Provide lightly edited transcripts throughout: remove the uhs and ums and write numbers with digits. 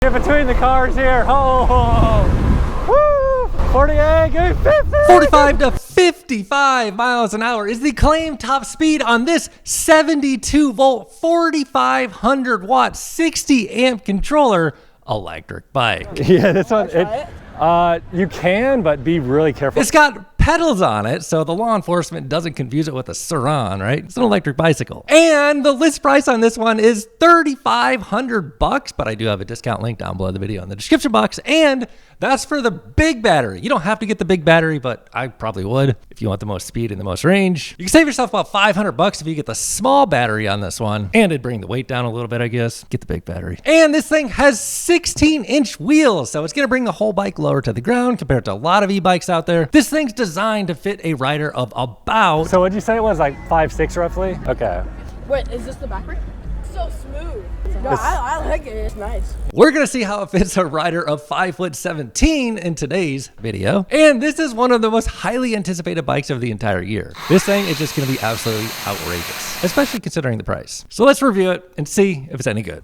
Get between the cars here. Oh, woo! 48, give me 50. 45 to 55 miles an hour is the claimed top speed on this 72 volt, 4,500 watt, 60 amp controller electric bike. Yeah, this one. You can, but be really careful. It's got pedals on it, so the law enforcement doesn't confuse it with a Suran, right? It's an electric bicycle. And the list price on this one is $3,500, but I do have a discount link down below the video in the description box, and that's for the big battery. You don't have to get the big battery, but I probably would if you want the most speed and the most range. You can save yourself about $500 if you get the small battery on this one, and it'd bring the weight down a little bit, I guess. Get the big battery. And this thing has 16-inch wheels, so it's gonna bring the whole bike lower to the ground compared to a lot of e-bikes out there. This thing's designed to fit a rider of about... So what'd you say it was, like 5'6" roughly? Okay. Wait, is this the back brake? So smooth. No, I like it. It's nice. We're gonna see how it fits a rider of 5'17" in today's video. And this is one of the most highly anticipated bikes of the entire year. This thing is just gonna be absolutely outrageous, especially considering the price. So let's review it and see if it's any good.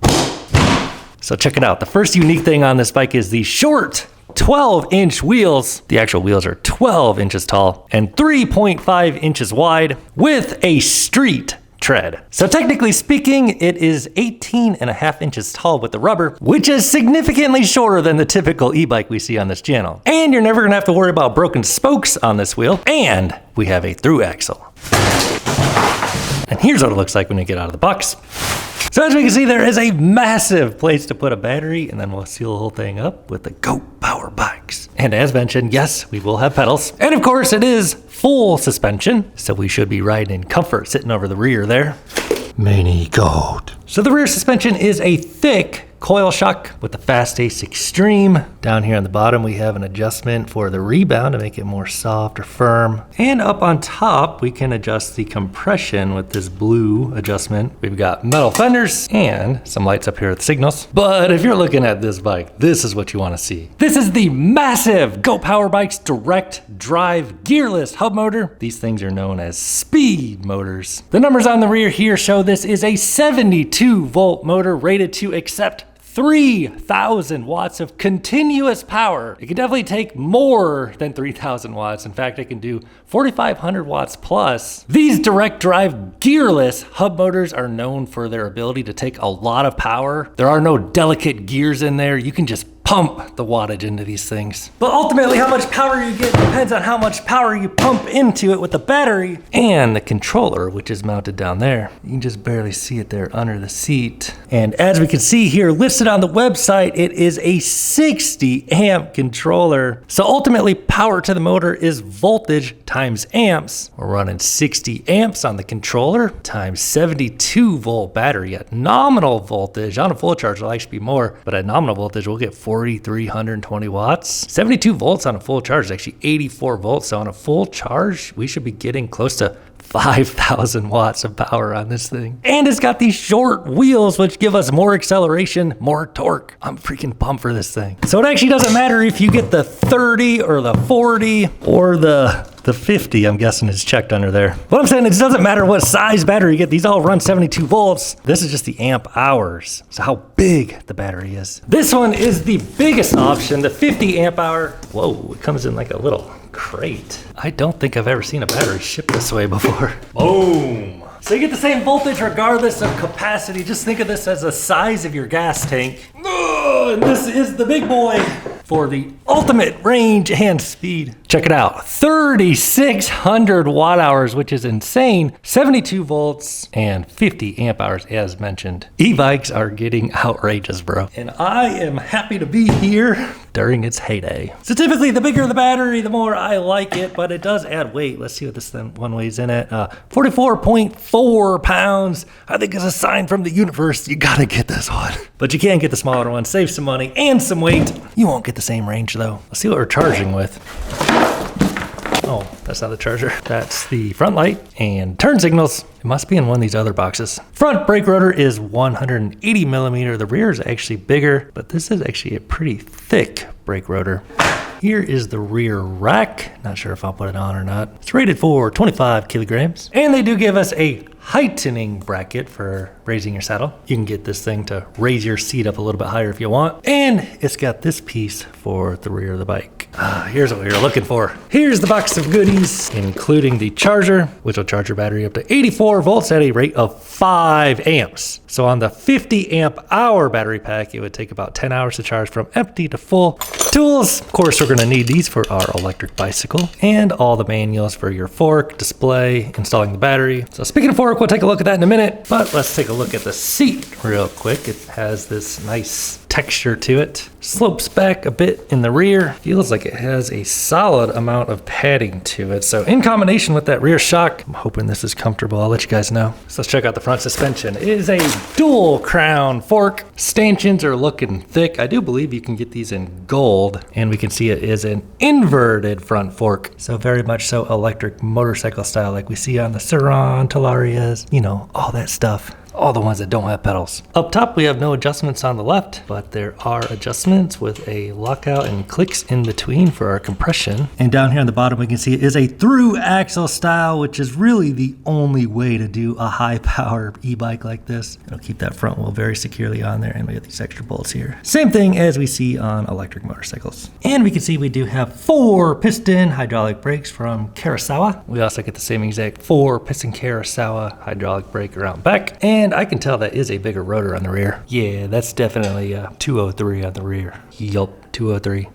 So check it out. The first unique thing on this bike is the short 12-inch wheels. The actual wheels are 12 inches tall and 3.5 inches wide with a street tread. So technically speaking, it is 18.5 inches tall with the rubber, which is significantly shorter than the typical e-bike we see on this channel. And you're never gonna have to worry about broken spokes on this wheel. And we have a through axle. And here's what it looks like when you get out of the box. So as we can see, there is a massive place to put a battery, and then we'll seal the whole thing up with the GOAT Power Bikes. And as mentioned, yes, we will have pedals. And of course, it is full suspension, so we should be riding in comfort sitting over the rear there. Mini GOAT. So the rear suspension is a thick coil shock with the Fast Ace Extreme. Down here on the bottom, we have an adjustment for the rebound to make it more soft or firm. And up on top, we can adjust the compression with this blue adjustment. We've got metal fenders and some lights up here with signals. But if you're looking at this bike, this is what you want to see. This is the massive GOAT Power Bikes direct drive gearless hub motor. These things are known as speed motors. The numbers on the rear here show this is a 72 volt motor rated to accept 3,000 watts of continuous power. It can definitely take more than 3,000 watts. In fact, it can do 4,500 watts plus. These direct drive gearless hub motors are known for their ability to take a lot of power. There are no delicate gears in there. You can just pump the wattage into these things. But ultimately, how much power you get depends on how much power you pump into it with the battery and the controller, which is mounted down there. You can just barely see it there under the seat. And as we can see here, listed on the website, it is a 60 amp controller. So ultimately, power to the motor is voltage times amps. We're running 60 amps on the controller times 72 volt battery at nominal voltage. On a full charge, it'll actually be more, but at nominal voltage, we'll get 4,320 watts. 72 volts on a full charge is actually 84 volts. So on a full charge, we should be getting close to 5,000 watts of power on this thing. And it's got these short wheels, which give us more acceleration, more torque. I'm freaking pumped for this thing. So it actually doesn't matter if you get the 30 or the 40 or the 50, I'm guessing is checked under there. What I'm saying is it doesn't matter what size battery you get. These all run 72 volts. This is just the amp hours. So how big the battery is. This one is the biggest option, the 50 amp hour. Whoa, it comes in like a little crate. I don't think I've ever seen a battery shipped this way before. Boom. So you get the same voltage regardless of capacity. Just think of this as the size of your gas tank. And this is the big boy for the ultimate range and speed. Check it out, 3,600 watt hours, which is insane. 72 volts and 50 amp hours as mentioned. E-bikes are getting outrageous, bro. And I am happy to be here during its heyday. So typically the bigger the battery, the more I like it, but it does add weight. Let's see what this one weighs in at. 44.4 pounds. I think it's a sign from the universe. You gotta get this one. But you can get the smaller one, save some money and some weight. You won't get the same range though. Let's see what we're charging with. Oh, that's not the charger. That's the front light and turn signals. It must be in one of these other boxes. Front brake rotor is 180 millimeter. The rear is actually bigger, but this is actually a pretty thick brake rotor. Here is the rear rack. Not sure if I'll put it on or not. It's rated for 25 kilograms. And they do give us a heightening bracket for raising your saddle. You can get this thing to raise your seat up a little bit higher if you want. And it's got this piece for the rear of the bike. Here's what we were looking for. Here's the box of goodies, including the charger, which will charge your battery up to 84 volts at a rate of 5 amps. So on the 50 amp hour battery pack, it would take about 10 hours to charge from empty to full. Tools, of course, we're gonna need these for our electric bicycle, and all the manuals for your fork, display, installing the battery. So speaking of fork, we'll take a look at that in a minute, but let's take a look at the seat real quick. It has this nice texture to it. Slopes back a bit in the rear. Feels like it has a solid amount of padding to it. So in combination with that rear shock, I'm hoping this is comfortable. I'll let you guys know. So let's check out the front suspension. It is a dual crown fork. Stanchions are looking thick. I do believe you can get these in gold, and we can see it is an inverted front fork. So very much so electric motorcycle style like we see on the Suron, Talarias, you know, all that stuff. All the ones that don't have pedals. Up top, we have no adjustments on the left, but there are adjustments with a lockout and clicks in between for our compression. And down here on the bottom, we can see it is a through axle style, which is really the only way to do a high power e-bike like this. It'll keep that front wheel very securely on there, and we got these extra bolts here. Same thing as we see on electric motorcycles. And we can see we do have 4 piston hydraulic brakes from Kurosawa. We also get the same exact 4 piston Kurosawa hydraulic brake around back. And I can tell that is a bigger rotor on the rear. Yeah, that's definitely a 203 on the rear. Yup, 203.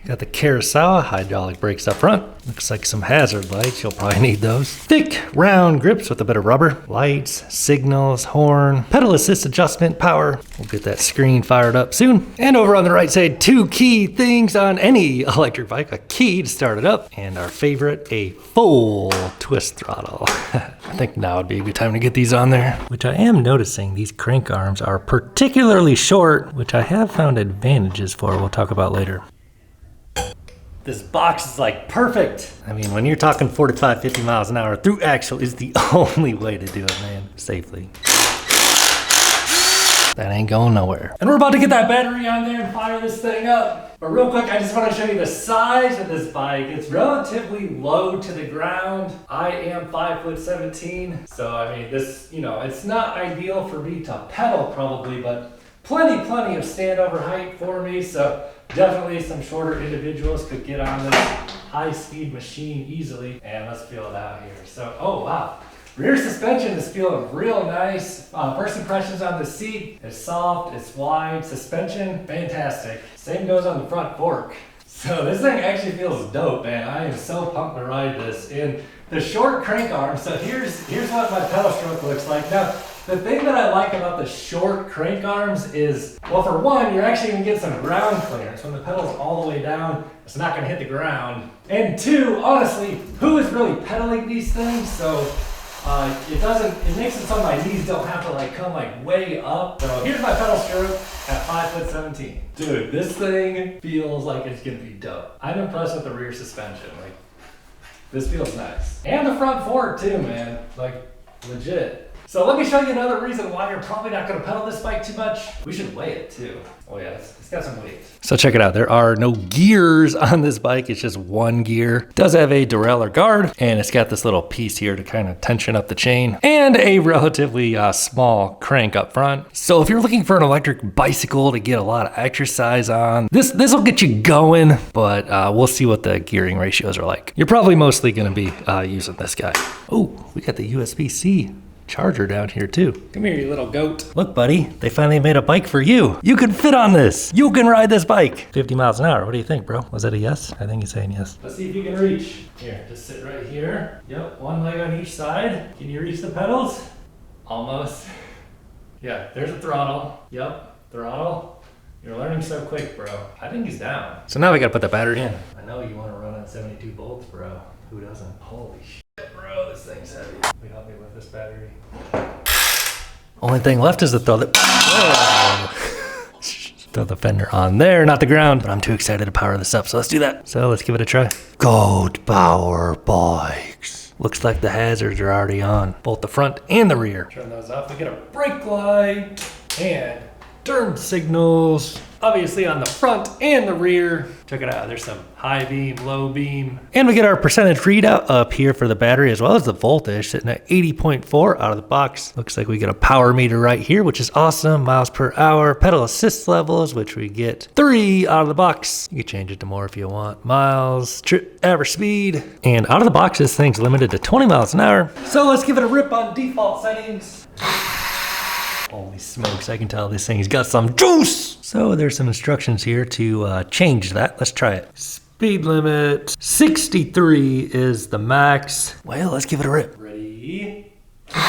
Got the Kurosawa hydraulic brakes up front. Looks like some hazard lights. You'll probably need those. Thick, round grips with a bit of rubber. Lights, signals, horn, pedal assist adjustment, power. We'll get that screen fired up soon. And over on the right side, 2 key things on any electric bike. A key to start it up, and our favorite, a full twist throttle. I think now would be a good time to get these on there. Which I am noticing these crank arms are particularly short, which I have found advantages for. We'll talk about later. This box is like perfect. I mean, when you're talking 45, 50 miles an hour, through axle is the only way to do it, man, safely. That ain't going nowhere. And we're about to get that battery on there and fire this thing up. But real quick, I just want to show you the size of this bike. It's relatively low to the ground. I am 5'17". So I mean, this, you know, it's not ideal for me to pedal probably, but plenty of standover height for me. So definitely some shorter individuals could get on this high-speed machine easily. And let's feel it out here. So, oh wow. Rear suspension is feeling real nice. First impressions on the seat, it's soft, it's wide. Suspension, fantastic. Same goes on the front fork. So this thing actually feels dope, man. I am so pumped to ride this. And the short crank arm, so here's what my pedal stroke looks like. Now, the thing that I like about the short crank arms is, well, for one, you're actually gonna get some ground clearance. When the pedal's all the way down, it's not gonna hit the ground. And two, honestly, who is really pedaling these things? So it makes it so my knees don't have to like come like way up. So here's my pedal stroke at 5'17". Dude, this thing feels like it's gonna be dope. I'm impressed with the rear suspension. Like, this feels nice. And the front fork too, man. Like, legit. So let me show you another reason why you're probably not gonna pedal this bike too much. We should weigh it too. Oh yeah, it's got some weight. So check it out, there are no gears on this bike, it's just one gear. It does have a derailleur guard, and it's got this little piece here to kind of tension up the chain, and a relatively small crank up front. So if you're looking for an electric bicycle to get a lot of exercise on, this will get you going, but we'll see what the gearing ratios are like. You're probably mostly gonna be using this guy. Oh, we got the USB-C charger down here too. Come here, you little goat. Look, buddy, they finally made a bike for you. You can fit on this. You can ride this bike. 50 miles an hour. What do you think, bro? Was that a yes? I think he's saying yes. Let's see if you can reach. Here, just sit right here. Yep, one leg on each side. Can you reach the pedals? Almost. Yeah, there's a throttle. Yep, throttle. You're learning so quick, bro. I think he's down. So now we gotta put the battery in. I know you wanna run on 72 volts, bro. Who doesn't? Holy shit, bro, this thing's heavy. Will you help me with this battery? Only thing left is to throw the... Whoa. Throw the fender on there, not the ground. But I'm too excited to power this up, so let's do that. So let's give it a try. Goat Power Bikes. Looks like the hazards are already on, both the front and the rear. Turn those off, we get a brake light and turn signals obviously on the front and the rear. Check it out, there's some high beam, low beam. And we get our percentage readout up here for the battery as well as the voltage, sitting at 80.4 out of the box. Looks like we get a power meter right here, which is awesome. Miles per hour, pedal assist levels, which we get 3 out of the box. You can change it to more if you want. Miles, trip, average speed. And out of the box, this thing's limited to 20 miles an hour. So let's give it a rip on default settings. Holy smokes, I can tell this thing's got some juice. So there's some instructions here to change that. Let's try it. Speed limit, 63 is the max. Well, let's give it a rip. Ready? Oh.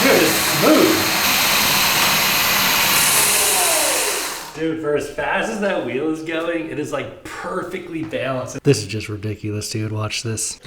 Dude, it's smooth. Dude, for as fast as that wheel is going, it is like perfectly balanced. This is just ridiculous, dude. Watch this.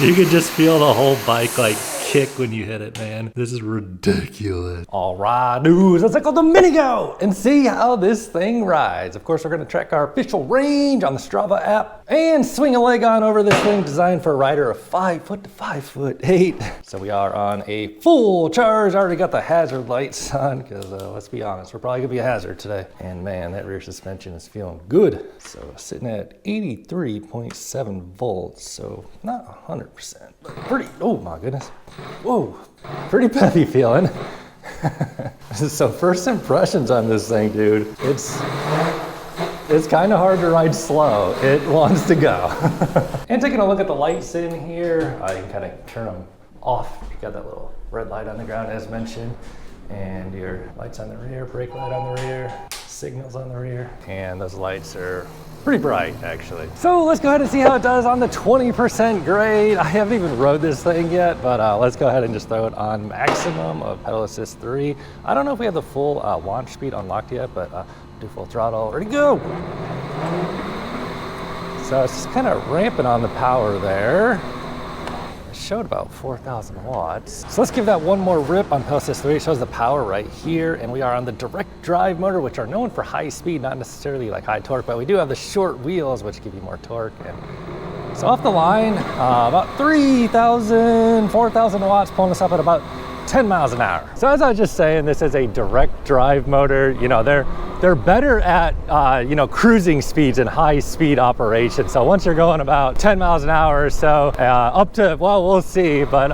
You can just feel the whole bike like kick when you hit it, man. This is ridiculous. All right, dudes, let's go to Minigo and see how this thing rides. Of course, we're gonna track our official range on the Strava app and swing a leg on over this thing designed for a rider of 5 foot to 5'8". So we are on a full charge. I already got the hazard lights on because let's be honest, we're probably gonna be a hazard today. And man, that rear suspension is feeling good. So sitting at 83.7 volts, so not 100%, but pretty, oh my goodness. Whoa, pretty peppy feeling. So first impressions on this thing, dude, it's kind of hard to ride slow. It wants to go. And taking a look at the lights in here, you can kind of turn them off. You got that little red light on the ground as mentioned, and your lights on the rear, brake light on the rear, signals on the rear, and those lights are pretty bright actually. So let's go ahead and see how it does on the 20% grade. I haven't even rode this thing yet, but let's go ahead and just throw it on maximum of pedal assist 3. I don't know if we have the full launch speed unlocked yet, but do full throttle, ready to go. So it's just kind of ramping on the power there. It showed about 4,000 watts. So let's give that one more rip on pedal assist 3. It shows the power right here, and we are on the direct drive motor, which are known for high speed, not necessarily like high torque, but we do have the short wheels, which give you more torque. And so off the line, about 3,000, 4,000 watts, pulling us up at about 10 miles an hour. So as I was just saying, this is a direct drive motor. You know, they're better at, you know, cruising speeds and high speed operation. So once you're going about 10 miles an hour or so, up to, well, we'll see, but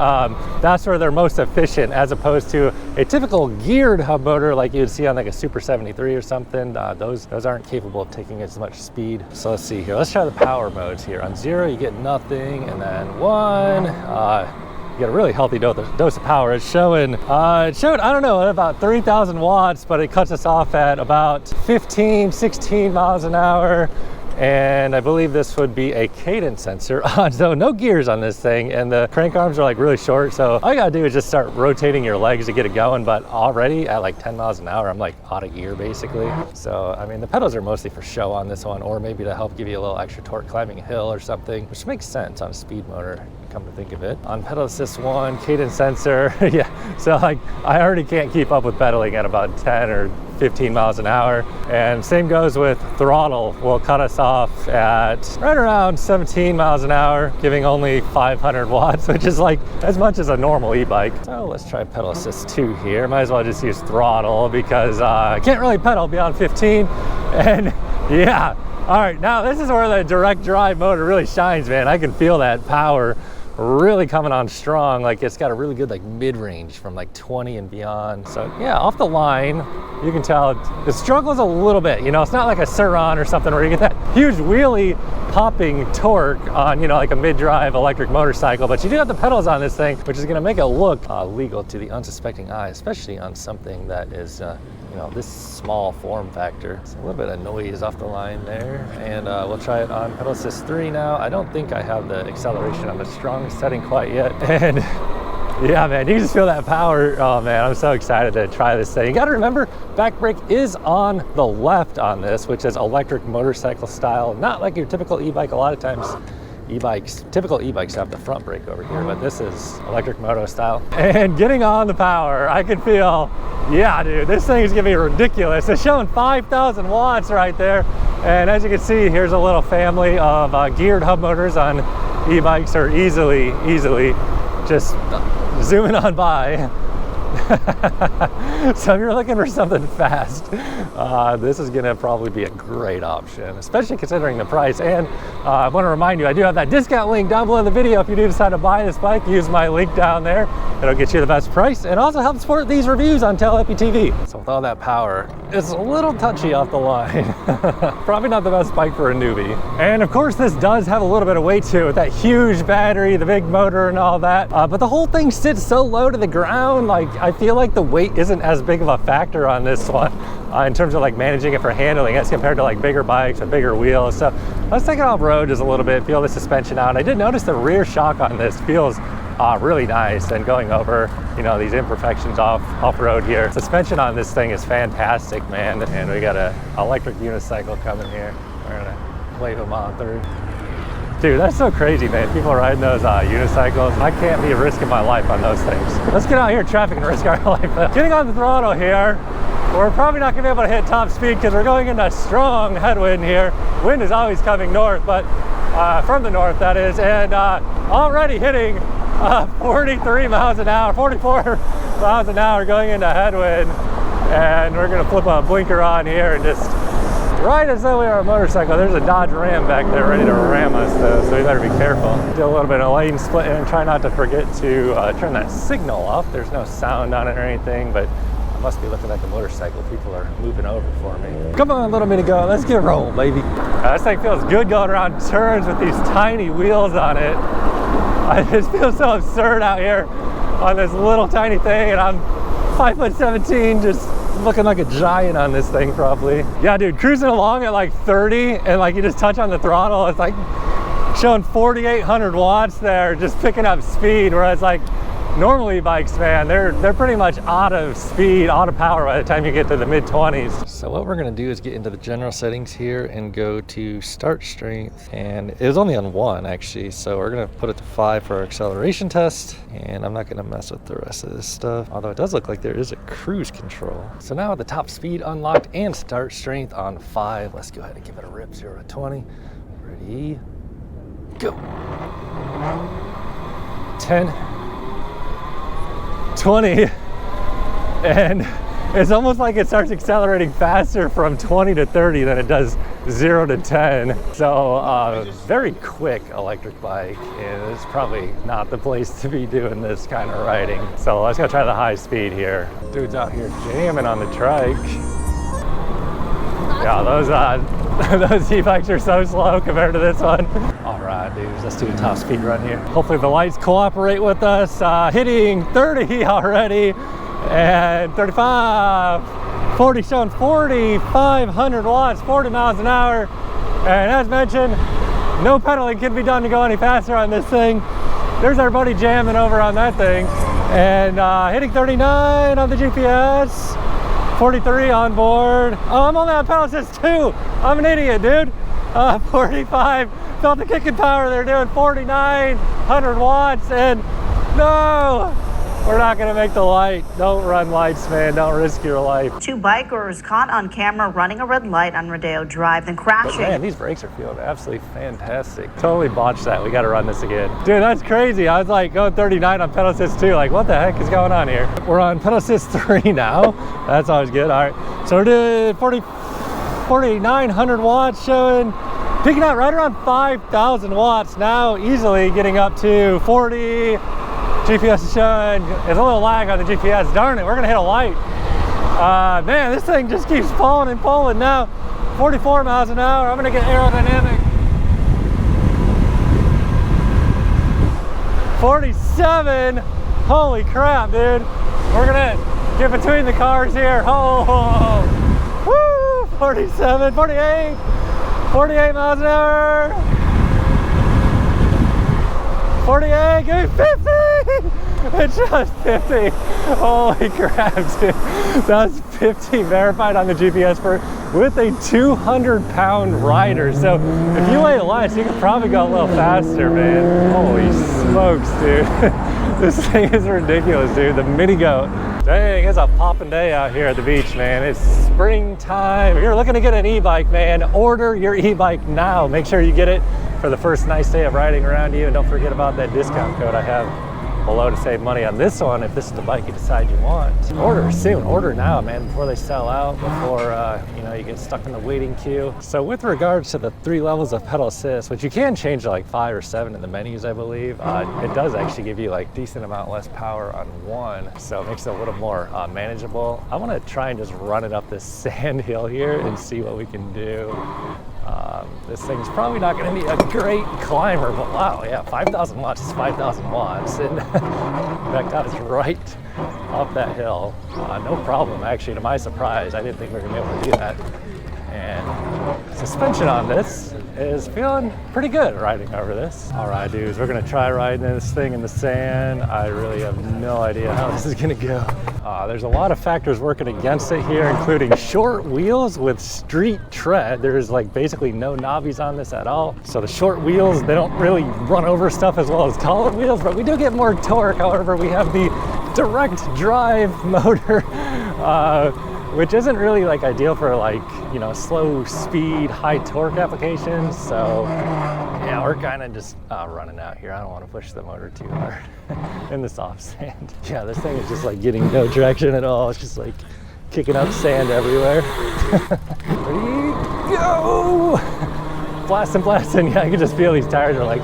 that's where they're most efficient as opposed to a typical geared hub motor like you'd see on like a Super 73 or something. Those aren't capable of taking as much speed. So let's see here. Let's try the power modes here. On 0, you get nothing, and then 1, you get a really healthy dose of power. It showed, I don't know, about 3,000 watts, but it cuts us off at about 15, 16 miles an hour. And I believe this would be a cadence sensor on, so no gears on this thing, and the crank arms are like really short, so all you gotta do is just start rotating your legs to get it going, but already at like 10 miles an hour, I'm like out of gear basically. So, I mean, the pedals are mostly for show on this one, or maybe to help give you a little extra torque climbing a hill or something, which makes sense on a speed motor, come to think of it. On pedal assist 1, cadence sensor, yeah, so like I already can't keep up with pedaling at about 10 or 15 miles an hour. And same goes with throttle. Will cut us off at right around 17 miles an hour, giving only 500 watts, which is like as much as a normal e-bike. So let's try pedal assist 2 here. Might as well just use throttle because I can't really pedal beyond 15. And yeah, all right, now this is where the direct drive motor really shines, man. I can feel that power really coming on strong. Like it's got a really good like mid-range from like 20 and beyond. So yeah, off the line, you can tell it struggles a little bit. You know, it's not like a Sur-Ron or something where you get that huge wheelie popping torque on, you know, like a mid-drive electric motorcycle, but you do have the pedals on this thing, which is gonna make it look legal to the unsuspecting eye, especially on something that is you know, this small form factor. It's a little bit of noise off the line there. And we'll try it on pedal assist 3 now. I don't think I have the acceleration on the strongest setting quite yet. And yeah, man, you can just feel that power. Oh man, I'm so excited to try this thing. You gotta remember, back brake is on the left on this, which is electric motorcycle style, not like your typical e-bike. A lot of times typical e-bikes have the front brake over here, but this is electric moto style. And getting on the power, I can feel, yeah, dude, this thing is gonna be ridiculous. It's showing 5,000 watts right there. And as you can see, here's a little family of geared hub motors on e-bikes are easily just zooming on by. So if you're looking for something fast, this is gonna probably be a great option, especially considering the price. And I want to remind you, I do have that discount link down below the video. If you do decide to buy this bike, use my link down there. It'll get you the best price and also help support these reviews on Telepi TV. So with all that power, it's a little touchy off the line. Probably not the best bike for a newbie. And of course, this does have a little bit of weight to it with that huge battery, the big motor and all that. But the whole thing sits so low to the ground, like I feel like the weight isn't as big of a factor on this one in terms of like managing it for handling as compared to like bigger bikes with bigger wheels. So let's take it off road just a little bit, feel the suspension out. I did notice the rear shock on this feels really nice, and going over, you know, these imperfections off-road here. Suspension on this thing is fantastic, man. And we got a electric unicycle coming here. We're gonna wave them on through. Dude, that's so crazy, man. People are riding those unicycles. I can't be risking my life on those things. Let's get out here in traffic and risk our life. Getting on the throttle here, we're probably not gonna be able to hit top speed because we're going into a strong headwind here. Wind is always coming north, but from the north, that is, and already hitting 43 miles an hour, 44 miles an hour going into headwind. And we're gonna flip a blinker on here and just, right as though we were a motorcycle. There's a Dodge Ram back there ready to ram us though, so we better be careful. Do a little bit of lane split and try not to forget to turn that signal off. There's no sound on it or anything, but I must be looking like a motorcycle. People are moving over for me. Come on, little mini go, let's get rolling, baby. This thing feels good going around turns with these tiny wheels on it. I just feel so absurd out here on this little tiny thing, and I'm 5'17", just looking like a giant on this thing probably. Yeah, dude, cruising along at like 30 and like you just touch on the throttle, it's like showing 4,800 watts there, just picking up speed, whereas like normally bikes, man, they're pretty much out of speed, out of power by the time you get to the mid-20s. So what we're gonna do is get into the general settings here and go to start strength, and it was only on 1 actually, so we're gonna put it to 5 for our acceleration test, and I'm not gonna mess with the rest of this stuff, although it does look like there is a cruise control. So now with the top speed unlocked and start strength on 5, let's go ahead and give it a rip. 0 to 20, ready, go. 10, 20, and it's almost like it starts accelerating faster from 20 to 30 than it does 0 to 10. So very quick electric bike, and it's probably not the place to be doing this kind of riding. So let's go try the high speed here. Dude's out here jamming on the trike. Yeah, those e-bikes are so slow compared to this one. All right, dudes, let's do a top speed run here. Hopefully the lights cooperate with us. Hitting 30 already, and 35, 40, showing 4,500 watts, 40 miles an hour. And as mentioned, no pedaling can be done to go any faster on this thing. There's our buddy jamming over on that thing. And hitting 39 on the GPS. 43 on board. Oh, I'm on that pedal assist too. I'm an idiot, dude. 45, felt the kicking power. They're doing 4,900 watts, and no, we're not gonna make the light. Don't run lights, man. Don't risk your life. 2 bikers caught on camera running a red light on Rodeo Drive, then crashing. But man, these brakes are feeling absolutely fantastic. Totally botched that. We gotta run this again. Dude, that's crazy. I was like going 39 on pedal assist 2. Like, what the heck is going on here? We're on pedal assist 3 now. That's always good. All right, so we're doing 4,900 watts showing, peaking out right around 5,000 watts now, easily getting up to 40. GPS is showing, there's a little lag on the GPS. Darn it, we're gonna hit a light. Man, this thing just keeps pulling and pulling now. 44 miles an hour, I'm gonna get aerodynamic. 47, holy crap, dude. We're gonna get between the cars here. Oh, woo, 47, 48, 48 miles an hour. 48, give me 50! It's just 50. Holy crap, dude. That's 50 verified on the GPS with a 200-pound rider. So if you weigh less, you could probably go a little faster, man. Holy smokes, dude. This thing is ridiculous, dude. The mini goat. Dang, it's a poppin' day out here at the beach, man. It's springtime. If you're looking to get an e-bike, man, order your e-bike now. Make sure you get it for the first nice day of riding around you, and don't forget about that discount code I have below to save money on this one if this is the bike you decide you want. Order soon, order now, man, before they sell out, before you know, you get stuck in the waiting queue. So with regards to the 3 levels of pedal assist, which you can change to like 5 or 7 in the menus, I believe, it does actually give you like decent amount less power on one, so it makes it a little more manageable. I want to try and just run it up this sand hill here and see what we can do. This thing's probably not going to be a great climber, but wow, yeah, 5,000 watts is 5,000 watts, and that got us right up that hill. No problem, actually, to my surprise. I didn't think we were going to be able to do that. And suspension on this is feeling pretty good riding over this. All right, dudes, we're going to try riding this thing in the sand. I really have no idea how this is going to go. There's a lot of factors working against it here, including short wheels with street tread. There's like basically no knobbies on this at all. So the short wheels, they don't really run over stuff as well as taller wheels, but we do get more torque. However, we have the direct drive motor, which isn't really like ideal for like, you know, slow speed, high torque applications. So yeah, we're kind of just running out here. I don't want to push the motor too hard in the soft sand. Yeah, this thing is just like getting no traction at all. It's just like kicking up sand everywhere. Ready, go! Blasting, blasting. Yeah, I can just feel these tires are like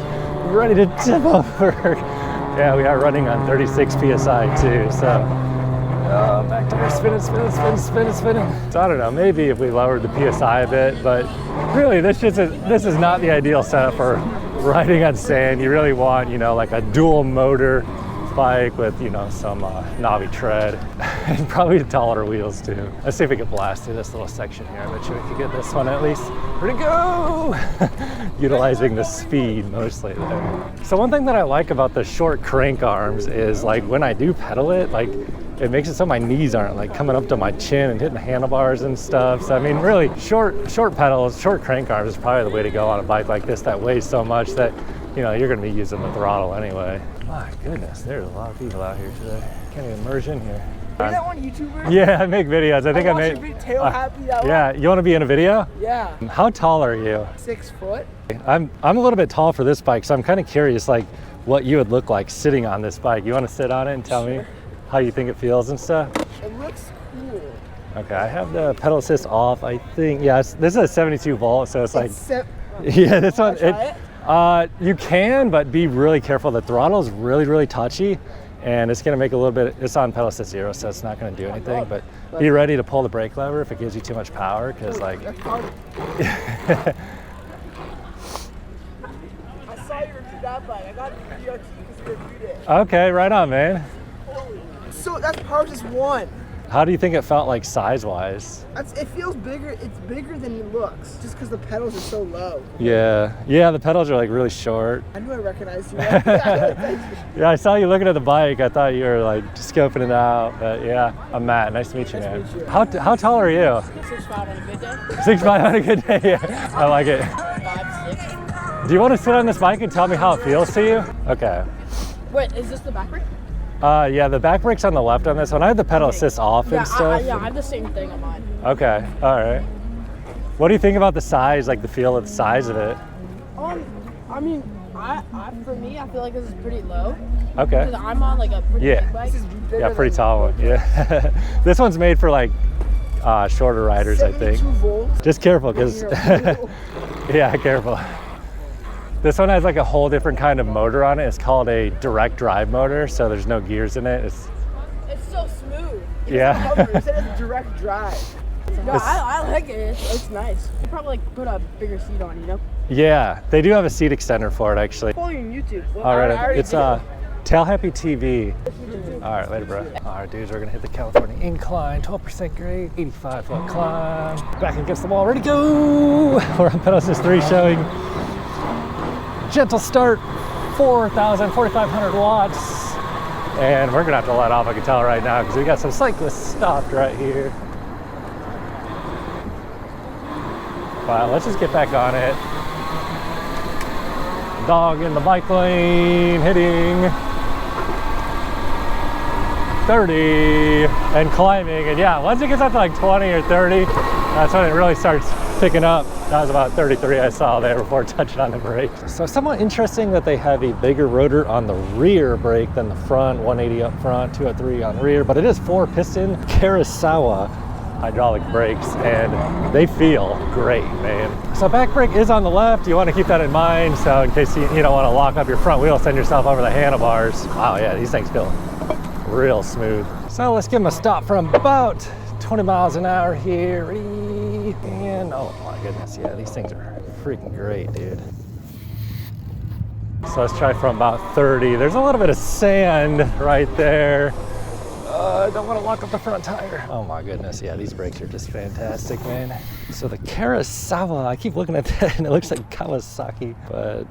ready to tip over. Yeah, we are running on 36 PSI too, so back to our spinning. So I don't know, maybe if we lowered the PSI a bit, but really this is not the ideal setup for riding on sand. You really want, you know, like a dual motor bike with, you know, some knobby tread and probably taller wheels too. Let's see if we can blast through this little section here. I bet you we could get this one at least. Where'd it go? Utilizing the speed mostly there. So one thing that I like about the short crank arms is like when I do pedal it, like it makes it so my knees aren't like coming up to my chin and hitting the handlebars and stuff. So I mean, really short pedals, short crank arms is probably the way to go on a bike like this that weighs so much that, you know, you're going to be using the throttle anyway. My goodness, there's a lot of people out here today. Can't even merge in here. Are you that one YouTuber? Yeah, I make videos. I think I made. Your tail happy that yeah, you want to be in a video? Yeah. How tall are you? 6 foot. I'm a little bit tall for this bike, so I'm kind of curious, like, what you would look like sitting on this bike. You want to sit on it and tell me how you think it feels and stuff? It looks cool. Okay, I have the pedal assist off. I think, yeah, this is a 72 volt, so it's like, yeah, this one. You can, but be really careful. The throttle is really, really touchy, and it's going to make a little bit. It's on pedal assist 0, so it's not going to do anything. But be ready to pull the brake lever if it gives you too much power, because like. I saw you review that bike. I got a video because you reviewed it. Okay, right on, man. So that's power just 1. How do you think it felt like size-wise? It feels bigger. It's bigger than it looks, just because the pedals are so low. Yeah, the pedals are like really short. I knew I recognized you. Yeah, I saw you looking at the bike. I thought you were like scoping it out. But yeah, I'm Matt. Nice to meet you, man. Nice to meet you. How tall are you? 6'5" on a good day. 6'5" on a good day. Yeah, I like it. 5'6". Do you want to sit on this bike and tell me how it feels to you? Okay. Wait, is this the back brake? Yeah, the back brake's on the left on this one. I have the pedal assist off and stuff. Yeah, I have the same thing on mine. Okay, all right. What do you think about the size, like the feel of the size of it? I mean, for me, I feel like this is pretty low. Okay. Because I'm on like a pretty big bike. Yeah, pretty tall one. Yeah. This one's made for like shorter riders, I think. 72 volts. Just careful, because yeah, careful. This one has like a whole different kind of motor on it. It's called a direct drive motor, so there's no gears in it. It's so smooth. Yeah. It says direct drive. No, I like it. It's nice. You probably like put a bigger seat on, you know? Yeah, they do have a seat extender for it actually. Follow you on YouTube. Well, all right, it's Tail Happy TV. All right, later, bro. All right, dudes, we're gonna hit the California incline, 12% grade, 85-foot climb. Back against the wall, ready to go. We're on pedal assist 3 showing gentle start, 4,500 watts. And we're gonna have to let off, I can tell right now, because we got some cyclists stopped right here. But let's just get back on it. Dog in the bike lane, hitting 30 and climbing. And yeah, once it gets up to like 20 or 30, that's when it really starts picking up. That was about 33 I saw there before touching on the brake. So somewhat interesting that they have a bigger rotor on the rear brake than the front, 180 up front, 203 on rear, but it is 4-piston Kurosawa hydraulic brakes, and they feel great, man. So back brake is on the left. You want to keep that in mind, so in case you don't want to lock up your front wheel, send yourself over the handlebars. Wow, yeah, these things feel real smooth. So let's give them a stop from about 20 miles an hour here. And oh my goodness, yeah, these things are freaking great, dude. So let's try from about 30. There's a little bit of sand right there. I don't want to lock up the front tire. Oh my goodness, yeah, these brakes are just fantastic, man. So the Kurosawa, I keep looking at that and it looks like Kawasaki, but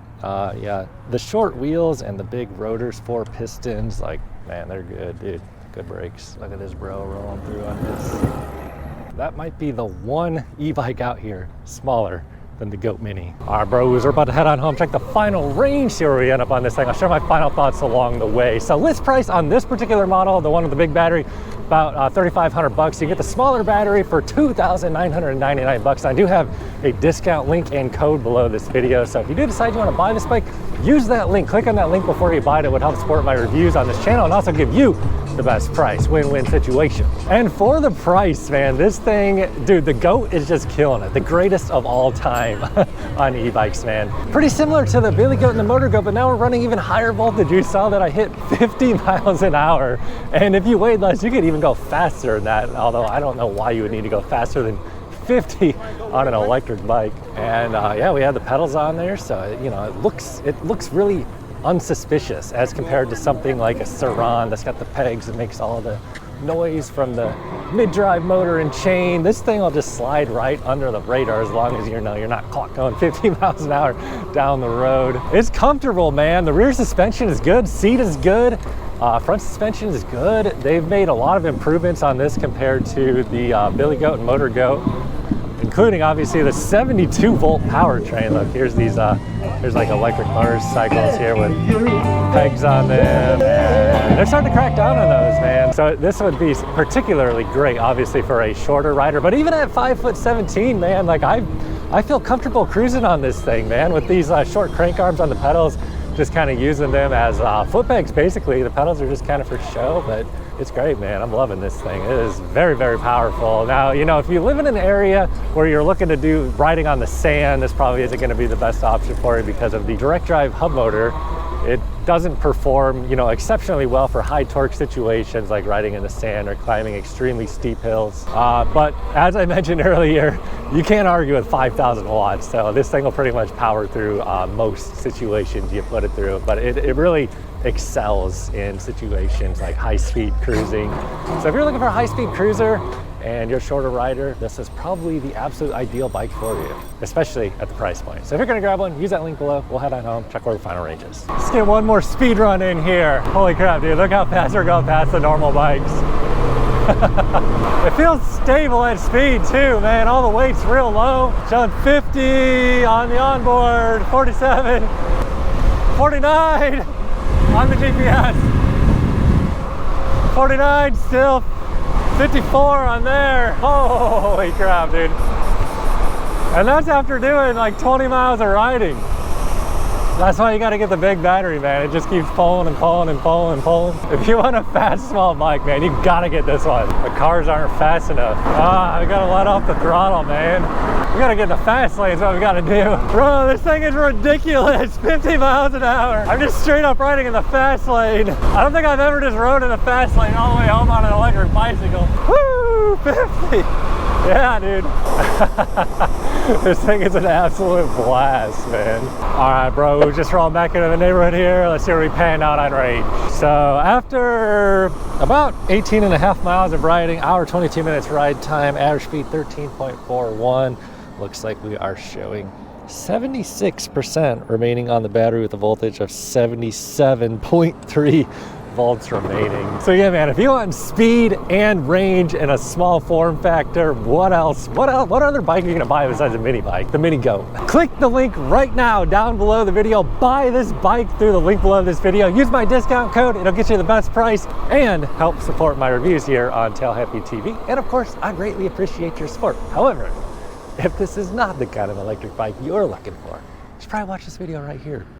yeah, the short wheels and the big rotors, 4 pistons, like, man, they're good, dude. Good brakes. Look at this bro rolling through on this. That might be the one e-bike out here smaller than the Goat Mini. All right, bros, we're about to head on home, check the final range, see where we end up on this thing. I'll share my final thoughts along the way. So list price on this particular model, the one with the big battery, about $3,500. You can get the smaller battery for $2,999. I do have a discount link and code below this video. So if you do decide you want to buy this bike, use that link. Click on that link before you buy it. It would help support my reviews on this channel and also give you the best price. Win-win situation. And for the price, man, this thing, dude, the Goat is just killing it. The greatest of all time on e-bikes, man. Pretty similar to the Billy Goat and the Motor Goat, but now we're running even higher voltage. You saw that I hit 50 miles an hour. And if you weighed less, you could even go faster than that. Although I don't know why you would need to go faster than 50 on an electric bike. And yeah, we have the pedals on there, so you know, it looks really unsuspicious as compared to something like a Saran that's got the pegs that makes all the noise from the mid-drive motor and chain. This thing will just slide right under the radar as long as you're not clock going 50 miles an hour down the road. It's comfortable, man. The rear suspension is good, seat is good, front suspension is good. They've made a lot of improvements on this compared to the Billy Goat and Motor Goat, including obviously the 72 volt powertrain. Look, here's these there's like electric motorcycles here with pegs on them, and they're starting to crack down on those, man. So this would be particularly great, obviously, for a shorter rider, but even at 5'17", man, like I feel comfortable cruising on this thing, man, with these short crank arms on the pedals, just kind of using them as foot pegs, basically. The pedals are just kind of for show, but it's great, man. I'm loving this thing. It is very, very powerful. Now, you know, if you live in an area where you're looking to do riding on the sand, this probably isn't going to be the best option for you because of the direct drive hub motor. It doesn't perform, you know, exceptionally well for high torque situations like riding in the sand or climbing extremely steep hills. But as I mentioned earlier, you can't argue with 5,000 watts. So this thing will pretty much power through most situations you put it through. But it really excels in situations like high-speed cruising. So if you're looking for a high-speed cruiser and you're a shorter rider, this is probably the absolute ideal bike for you, especially at the price point. So if you're gonna grab one, use that link below. We'll head on home, check where the final range is. Let's get one more speed run in here. Holy crap, dude, look how fast we're going past the normal bikes. It feels stable at speed too, man. All the weight's real low. Showing 50 on the onboard, 47, 49 on the GPS, 49 still, 54 on there. Holy crap, dude. And that's after doing like 20 miles of riding. That's why you gotta get the big battery, man. It just keeps pulling and pulling and pulling and pulling. If you want a fast, small bike, man, you gotta get this one. The cars aren't fast enough. I gotta let off the throttle, man. We gotta get in the fast lane is what we gotta do. Bro, this thing is ridiculous. 50 miles an hour. I'm just straight up riding in the fast lane. I don't think I've ever just rode in the fast lane all the way home on an electric bicycle. Woo, 50. Yeah, dude. This thing is an absolute blast, man. All right, bro, we just rolled back into the neighborhood here. Let's see where we pan out on range. So after about 18 and a half miles of riding, hour 22 minutes ride time, average speed 13.41. Looks like we are showing 76% remaining on the battery with a voltage of 77.3 volts remaining. So yeah, man, if you want speed and range and a small form factor, what other bike are you gonna buy besides a mini bike? The Mini Goat. Click the link right now down below the video. Buy this bike through the link below this video. Use my discount code. It'll get you the best price and help support my reviews here on Tail Happy TV. And of course, I greatly appreciate your support. However, If this is not the kind of electric bike you're looking for, you should probably watch this video right here.